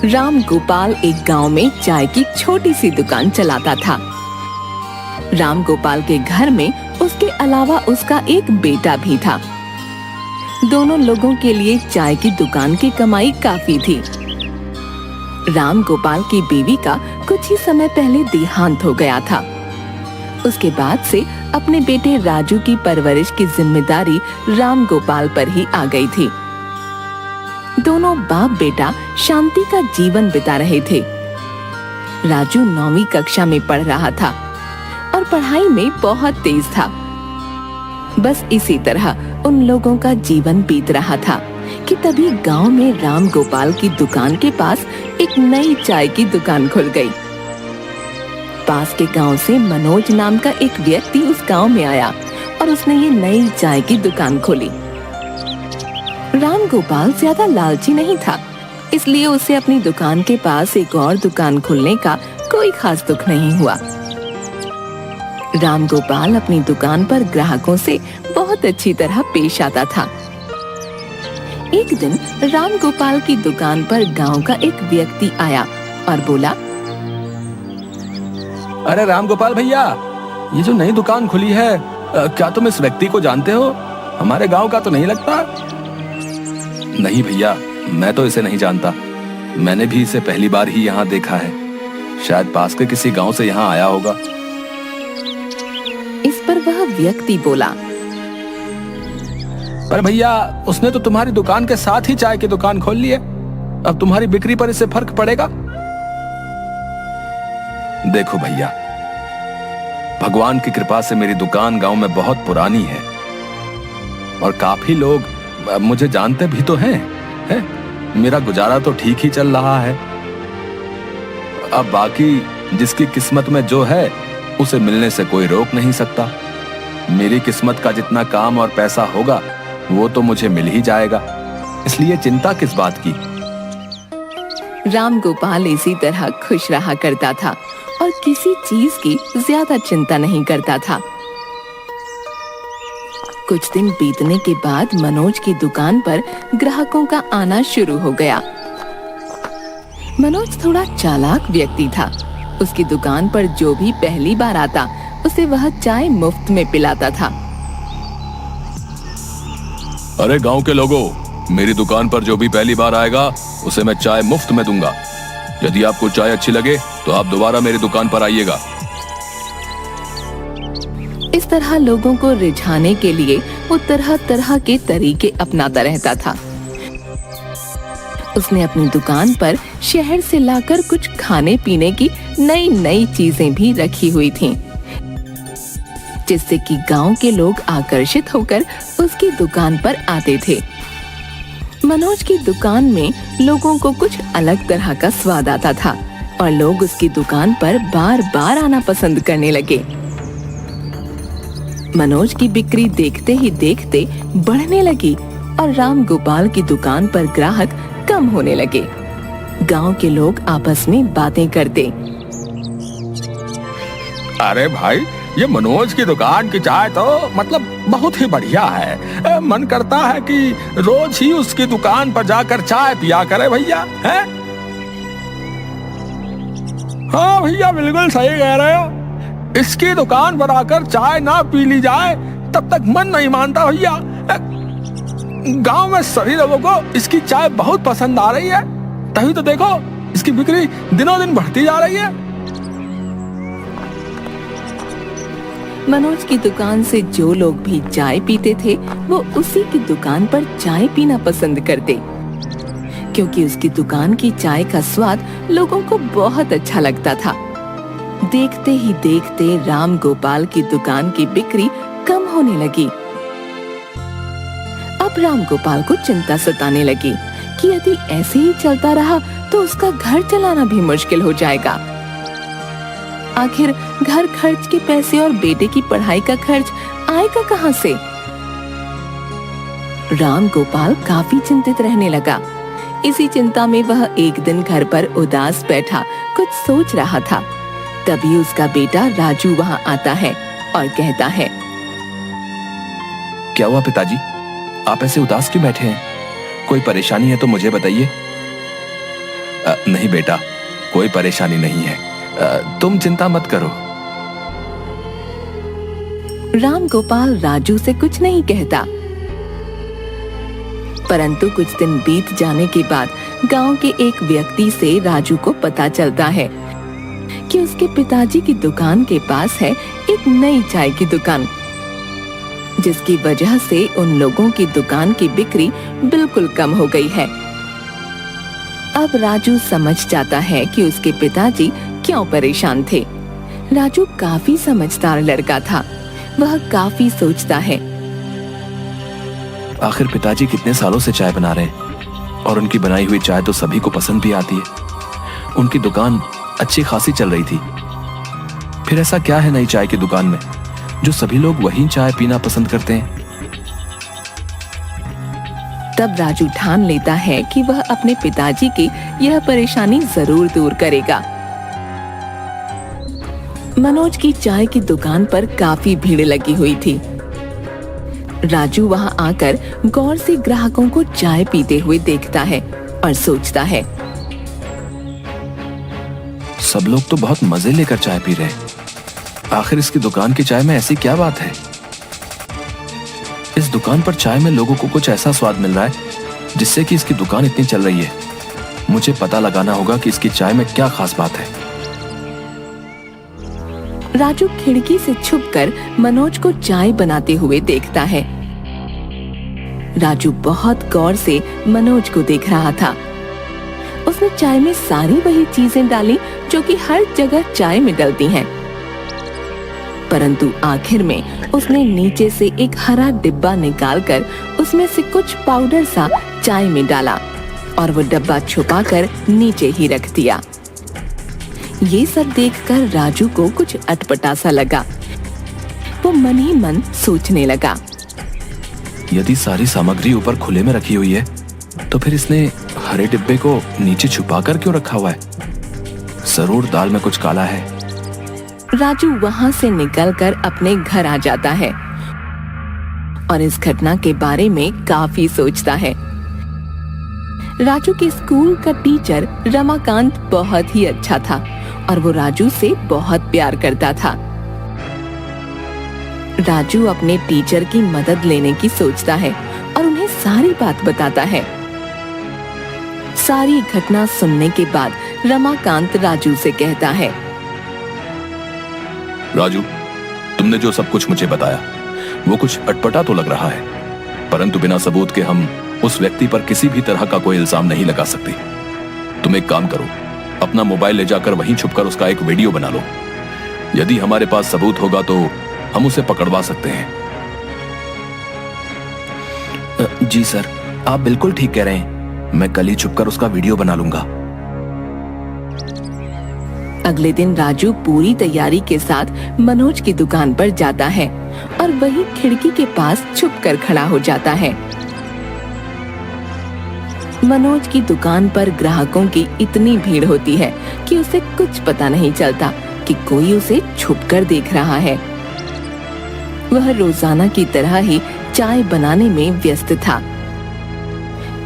राम गोपाल एक गांव में चाय की छोटी सी दुकान चलाता था। राम गोपाल के घर में उसके अलावा उसका एक बेटा भी था। दोनों लोगों के लिए चाय की दुकान की कमाई काफी थी। राम गोपाल की बीवी का कुछ ही समय पहले देहांत हो गया था। उसके बाद से अपने बेटे राजू की परवरिश की जिम्मेदारी राम गोपाल पर ही आ गई थी। दोनों बाप बेटा शांति का जीवन बिता रहे थे। राजू 9वीं कक्षा में पढ़ रहा था और पढ़ाई में बहुत तेज था। बस इसी तरह उन लोगों का जीवन बीत रहा था कि तभी गांव में राम गोपाल की दुकान के पास एक नई चाय की दुकान खुल गई। पास के गांव से मनोज नाम का एक व्यक्ति उस गांव में आया और उसने ये नई चाय की दुकान खोली। राम गोपाल ज्यादा लालची नहीं था, इसलिए उसे अपनी दुकान के पास एक और दुकान खोलने का कोई खास दुख नहीं हुआ। राम गोपाल अपनी दुकान पर ग्राहकों से बहुत अच्छी तरह पेश आता था। एक दिन राम गोपाल की दुकान पर गांव का एक व्यक्ति आया और बोला, अरे राम गोपाल भैया, ये जो नई दुकान खुली है, क्या तुम इस व्यक्ति को जानते हो? हमारे गांव का तो नहीं लगता। नहीं भैया, मैं तो इसे नहीं जानता। मैंने भी इसे पहली बार ही यहाँ देखा है। शायद पास के किसी गांव से यहाँ आया होगा। इस पर वह व्यक्ति बोला, पर भैया, उसने तो तुम्हारी दुकान के साथ ही चाय की दुकान खोल ली है। अब तुम्हारी बिक्री पर इससे फर्क पड़ेगा? देखो भैया, भगवान की कृपा से मेरी दुकान गांव में बहुत पुरानी है और काफी लोग मुझे जानते भी तो हैं। मेरा गुजारा तो ठीक ही चल रहा है। अब बाकी जिसकी किस्मत में जो है उसे मिलने से कोई रोक नहीं सकता। मेरी किस्मत का जितना काम और पैसा होगा वो तो मुझे मिल ही जाएगा, इसलिए चिंता किस बात की। राम गोपाल इसी तरह खुश रहा करता था और किसी चीज की ज्यादा चिंता नहीं करता था। कुछ दिन बीतने के बाद मनोज की दुकान पर ग्राहकों का आना शुरू हो गया। मनोज थोड़ा चालाक व्यक्ति था। उसकी दुकान पर जो भी पहली बार आता, उसे वह चाय मुफ्त में पिलाता था। अरे गांव के लोगों, मेरी दुकान पर जो भी पहली बार आएगा उसे मैं चाय मुफ्त में दूंगा। यदि आपको चाय अच्छी लगे तो आप दोबारा मेरी दुकान पर आइएगा। इस तरह लोगों को रिझाने के लिए वो तरह तरह के तरीके अपनाता रहता था। उसने अपनी दुकान पर शहर से लाकर कुछ खाने पीने की नई नई चीजें भी रखी हुई थीं, जिससे कि गांव के लोग आकर्षित होकर उसकी दुकान पर आते थे। मनोज की दुकान में लोगों को कुछ अलग तरह का स्वाद आता था और लोग उसकी दुकान पर बार बार आना पसंद करने लगे। मनोज की बिक्री देखते ही देखते बढ़ने लगी और राम गोपाल की दुकान पर ग्राहक कम होने लगे। गांव के लोग आपस में बातें करते, अरे भाई, ये मनोज की दुकान की चाय तो मतलब बहुत ही बढ़िया है। मन करता है कि रोज ही उसकी दुकान पर जाकर चाय पिया करे भैया। है? हाँ भैया, बिल्कुल सही कह रहे हो। इसकी दुकान पर आकर चाय ना पी ली जाए तब तक मन नहीं मानता भैया। गांव में सभी लोगों को इसकी चाय बहुत पसंद आ रही है, तभी तो देखो इसकी बिक्री दिनों दिन बढ़ती जा रही है। मनोज की दुकान से जो लोग भी चाय पीते थे वो उसी की दुकान पर चाय पीना पसंद करते, क्योंकि उसकी दुकान की चाय का स्वाद लोगों को बहुत अच्छा लगता था। देखते ही देखते राम गोपाल की दुकान की बिक्री कम होने लगी। अब राम गोपाल को चिंता सताने लगी कि यदि ऐसे ही चलता रहा तो उसका घर चलाना भी मुश्किल हो जाएगा। आखिर घर खर्च के पैसे और बेटे की पढ़ाई का खर्च आएगा कहां से? राम गोपाल काफी चिंतित रहने लगा। इसी चिंता में वह एक दिन घर पर उदास बैठा कुछ सोच रहा था। तभी उसका बेटा राजू वहां आता है और कहता है, क्या हुआ पिताजी, आप ऐसे उदास क्यों बैठे हैं? कोई परेशानी है तो मुझे बताइए। नहीं बेटा, कोई परेशानी नहीं है, तुम चिंता मत करो। राम गोपाल राजू से कुछ नहीं कहता, परंतु कुछ दिन बीत जाने के बाद गांव के एक व्यक्ति से राजू को पता चलता है कि उसके पिताजी की दुकान के पास है एक नई चाय की दुकान, जिसकी वजह से उन लोगों की दुकान की बिक्री बिल्कुल कम हो गई है। अब राजू समझ जाता है कि उसके पिताजी क्यों परेशान थे। राजू काफी समझदार लड़का था, वह काफी सोचता है। आखिर पिताजी कितने सालों से चाय बना रहे हैं और उनकी बनाई हुई चाय तो सभी को पसंद भी आती है। उनकी दुकान अच्छी खासी चल रही थी, फिर ऐसा क्या है नई चाय की दुकान में जो सभी लोग वही चाय पीना पसंद करते हैं। तब राजू ठान लेता है कि वह अपने पिताजी की यह परेशानी जरूर दूर करेगा। मनोज की चाय की दुकान पर काफी भीड़ लगी हुई थी। राजू वहां आकर गौर से ग्राहकों को चाय पीते हुए देखता है और सोचता है, सब लोग तो बहुत मजे लेकर चाय पी रहे हैं। आखिर इसकी दुकान की चाय में ऐसी क्या बात है? इस दुकान पर चाय में लोगों को कुछ ऐसा स्वाद मिल रहा है जिससे कि इसकी दुकान इतनी चल रही है। मुझे पता लगाना होगा कि इसकी चाय में क्या खास बात है। राजू खिड़की से छुपकर मनोज को चाय बनाते हुए देखता है। राजू बहुत गौर से मनोज को देख रहा था। उसने चाय में सारी वही चीजें डाली जो कि हर जगह चाय में डलती हैं। परंतु आखिर में उसने नीचे से एक हरा डिब्बा निकालकर उसमें से कुछ पाउडर सा चाय में डाला और वो डब्बा छुपाकर नीचे ही रख दिया। ये सब देखकर राजू को कुछ अटपटा सा लगा। वो मन ही मन सोचने लगा, यदि सारी सामग्री ऊपर खुले में रखी हुई है तो फिर इसने हरे डिब्बे को नीचे छुपाकर क्यों रखा हुआ है? जरूर दाल में कुछ काला है। राजू वहां से निकलकर अपने घर आ जाता है और इस घटना के बारे में काफी सोचता है। राजू के स्कूल का टीचर रमाकांत बहुत ही अच्छा था और वो राजू से बहुत प्यार करता था। राजू अपने टीचर की मदद लेने की सोचता है और उन्हें सारी बात बताता है। सारी घटना सुनने के बाद रमाकांत राजू से कहता है, राजू, तुमने जो सब कुछ मुझे बताया वो कुछ अटपटा तो लग रहा है, परंतु बिना सबूत के हम उस व्यक्ति पर किसी भी तरह का कोई इल्जाम नहीं लगा सकते। तुम एक काम करो, अपना मोबाइल ले जाकर वहीं छुपकर उसका एक वीडियो बना लो। यदि हमारे पास सबूत होगा तो हम उसे पकड़वा सकते हैं। जी सर, आप बिल्कुल ठीक कह रहे हैं। मैं कल ही छुपकर उसका वीडियो बना लूंगा। अगले दिन राजू पूरी तैयारी के साथ मनोज की दुकान पर जाता है और वही खिड़की के पास छुपकर खड़ा हो जाता है। मनोज की दुकान पर ग्राहकों की इतनी भीड़ होती है कि उसे कुछ पता नहीं चलता कि कोई उसे छुपकर देख रहा है। वह रोजाना की तरह ही चाय बनाने में व्यस्त था।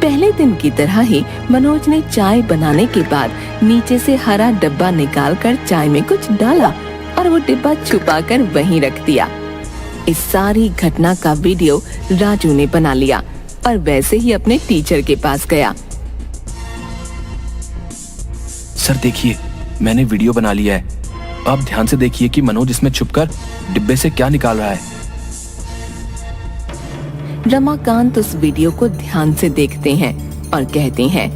पहले दिन की तरह ही मनोज ने चाय बनाने के बाद नीचे से हरा डब्बा निकालकर चाय में कुछ डाला और वो डिब्बा छुपाकर वहीं रख दिया। इस सारी घटना का वीडियो राजू ने बना लिया और वैसे ही अपने टीचर के पास गया। सर देखिए, मैंने वीडियो बना लिया है। आप ध्यान से देखिए कि मनोज इसमें छुपकर डिब्बे से क्या निकाल रहा है। रमाकांत उस वीडियो को ध्यान से देखते हैं और कहते हैं,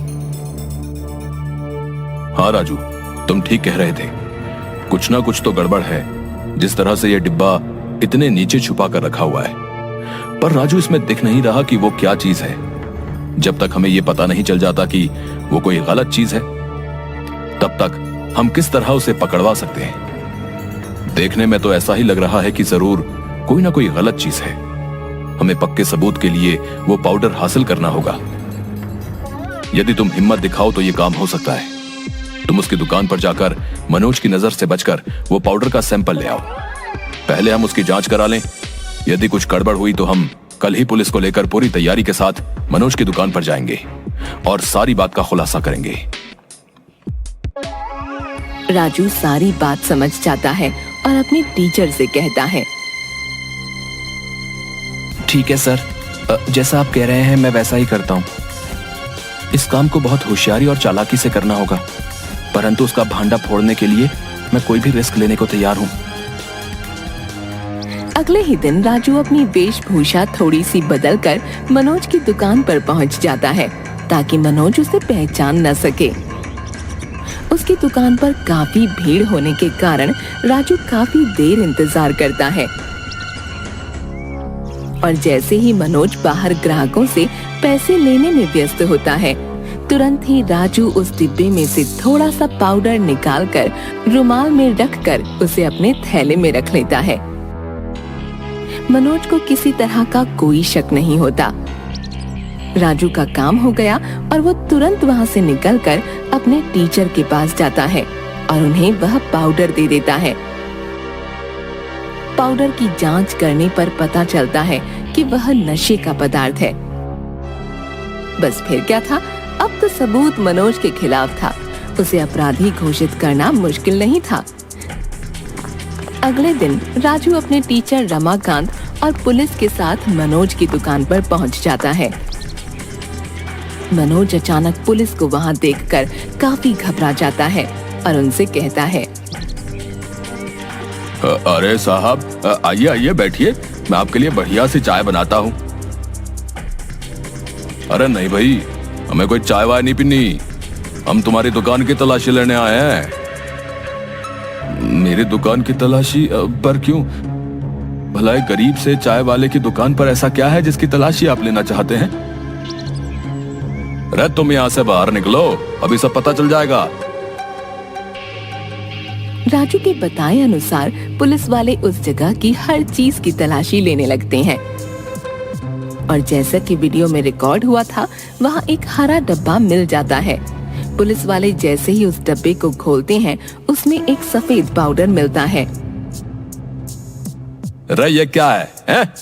हाँ राजू, तुम ठीक कह रहे थे। कुछ ना कुछ तो गड़बड़ है, जिस तरह से यह डिब्बा इतने नीचे छुपा कर रखा हुआ है। पर राजू, इसमें दिख नहीं रहा कि वो क्या चीज है। जब तक हमें यह पता नहीं चल जाता कि वो कोई गलत चीज है, तब तक हम किस तरह उसे पकड़वा सकते हैं। देखने में तो ऐसा ही लग रहा है कि जरूर कोई ना कोई गलत चीज है। हमें पक्के सबूत के लिए वो पाउडर हासिल करना होगा। यदि तुम हिम्मत दिखाओ तो ये काम हो सकता है। तुम उसकी दुकान पर जाकर मनोज की नजर से बचकर वो पाउडर का सैंपल ले आओ। पहले हम उसकी जांच करा लें। यदि कुछ गड़बड़ हुई तो हम कल ही पुलिस को लेकर पूरी तैयारी के साथ मनोज की दुकान पर जाएंगे और सारी बात का खुलासा करेंगे। राजू सारी बात समझ जाता है और अपने टीचर से कहता है, ठीक है सर, जैसा आप कह रहे हैं मैं वैसा ही करता हूँ। इस काम को बहुत होशियारी और चालाकी से करना होगा, परंतु उसका भांडा फोड़ने के लिए मैं कोई भी रिस्क लेने को तैयार हूँ। अगले ही दिन राजू अपनी वेशभूषा थोड़ी सी बदलकर मनोज की दुकान पर पहुंच जाता है ताकि मनोज उसे पहचान न सके। उसकी दुकान पर काफी भीड़ होने के कारण राजू काफी देर इंतजार करता है और जैसे ही मनोज बाहर ग्राहकों से पैसे लेने में व्यस्त होता है, तुरंत ही राजू उस डिब्बे में से थोड़ा सा पाउडर निकालकर रुमाल में रखकर उसे अपने थैले में रख लेता है। मनोज को किसी तरह का कोई शक नहीं होता। राजू का काम हो गया और वो तुरंत वहाँ से निकलकर अपने टीचर के पास जाता है और उन्हें वह पाउडर दे देता है। पाउडर की जांच करने पर पता चलता है कि वह नशे का पदार्थ है। बस फिर क्या था, अब तो सबूत मनोज के खिलाफ था। उसे अपराधी घोषित करना मुश्किल नहीं था। अगले दिन राजू अपने टीचर रमाकांत और पुलिस के साथ मनोज की दुकान पर पहुंच जाता है। मनोज अचानक पुलिस को वहां देखकर काफी घबरा जाता है और उनसे कहता है, अरे साहब, आइए आइए बैठिए, मैं आपके लिए बढ़िया सी चाय बनाता हूँ। अरे नहीं भाई, हमें कोई चाय वाय नहीं पीनी, हम तुम्हारी दुकान की तलाशी लेने आए हैं। मेरी दुकान की तलाशी? पर क्यों? भला एक गरीब से चाय वाले की दुकान पर ऐसा क्या है जिसकी तलाशी आप लेना चाहते हैं? अरे तुम यहाँ से बाहर निकलो, अभी सब पता चल जाएगा। राजू के बताए अनुसार पुलिस वाले उस जगह की हर चीज की तलाशी लेने लगते हैं और जैसा कि वीडियो में रिकॉर्ड हुआ था, वहाँ एक हरा डब्बा मिल जाता है। पुलिस वाले जैसे ही उस डब्बे को खोलते हैं, उसमें एक सफेद पाउडर मिलता है। अरे ये क्या है, हैं?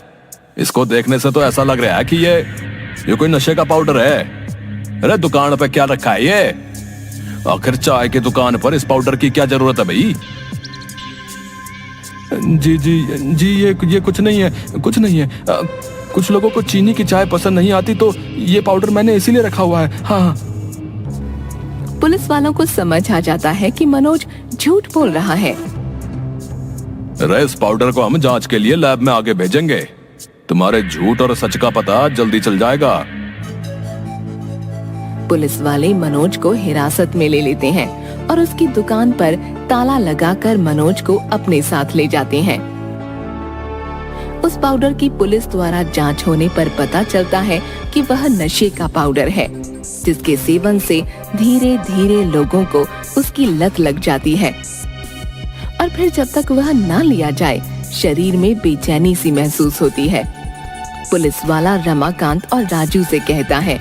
इसको देखने से तो ऐसा लग रहा है कि ये कोई नशे का पाउडर है। अरे दुकान पे क्या रखा है ये? आखिर चाय की दुकान पर इस पाउडर की क्या जरूरत है भाई? जी जी जी, ये कुछ नहीं है, कुछ नहीं है। कुछ लोगों को चीनी की चाय पसंद नहीं आती, तो ये पाउडर मैंने इसीलिए रखा हुआ है। हाँ। पुलिस वालों को समझ आ जाता है कि मनोज झूठ बोल रहा है। अरे इस पाउडर को हम जांच के लिए लैब में आगे भेजेंगे, तुम्हारे झूठ और सच का पता जल्दी चल जाएगा। पुलिस वाले मनोज को हिरासत में ले लेते हैं और उसकी दुकान पर ताला लगाकर मनोज को अपने साथ ले जाते हैं। उस पाउडर की पुलिस द्वारा जांच होने पर पता चलता है कि वह नशे का पाउडर है, जिसके सेवन से धीरे धीरे लोगों को उसकी लत लग जाती है और फिर जब तक वह ना लिया जाए, शरीर में बेचैनी सी महसूस होती है। पुलिस वाला रमाकांत और राजू से कहता है,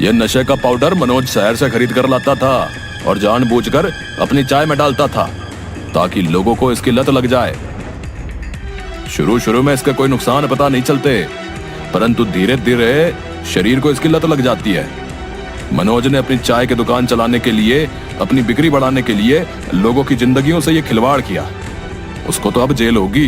यह नशे का पाउडर मनोज शहर से खरीद कर लाता था और जानबूझकर अपनी चाय में डालता था ताकि लोगों को इसकी लत लग जाए। शुरू में इसके कोई नुकसान पता नहीं चलते, परंतु धीरे धीरे शरीर को इसकी लत लग जाती है। मनोज ने अपनी चाय की दुकान चलाने के लिए, अपनी बिक्री बढ़ाने के लिए लोगों की जिंदगियों से ये खिलवाड़ किया। उसको तो अब जेल होगी।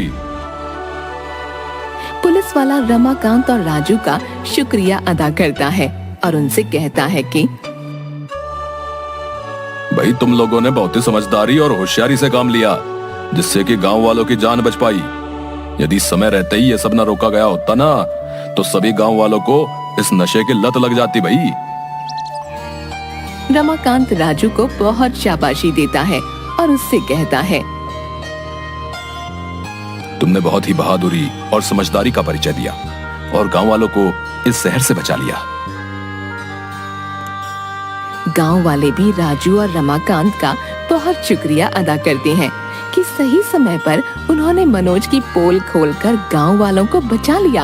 पुलिस वाला रमाकांत और राजू का शुक्रिया अदा करता है और उनसे कहता है कि भाई तुम लोगों ने बहुत ही समझदारी और होशियारी से काम लिया, जिससे कि गांव वालों की जान बच पाई। यदि समय रहते ही ये सब न रोका गया होता ना, तो सभी गांव वालों को इस नशे की लत लग जाती भाई। रमाकांत राजू को बहुत शाबाशी देता है और उससे कहता है, तुमने बहुत ही बहादुरी और समझदारी का परिचय दिया और गांव वालों को इस शहर से बचा लिया। गांव वाले भी राजू और रमाकांत का बहुत शुक्रिया अदा करते हैं कि सही समय पर उन्होंने मनोज की पोल खोलकर गांव वालों को बचा लिया।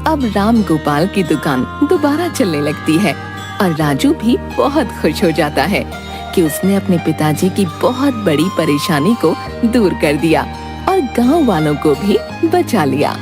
अब राम गोपाल की दुकान दोबारा चलने लगती है और राजू भी बहुत खुश हो जाता है कि उसने अपने पिताजी की बहुत बड़ी परेशानी को दूर कर दिया और गांव वालों को भी बचा लिया।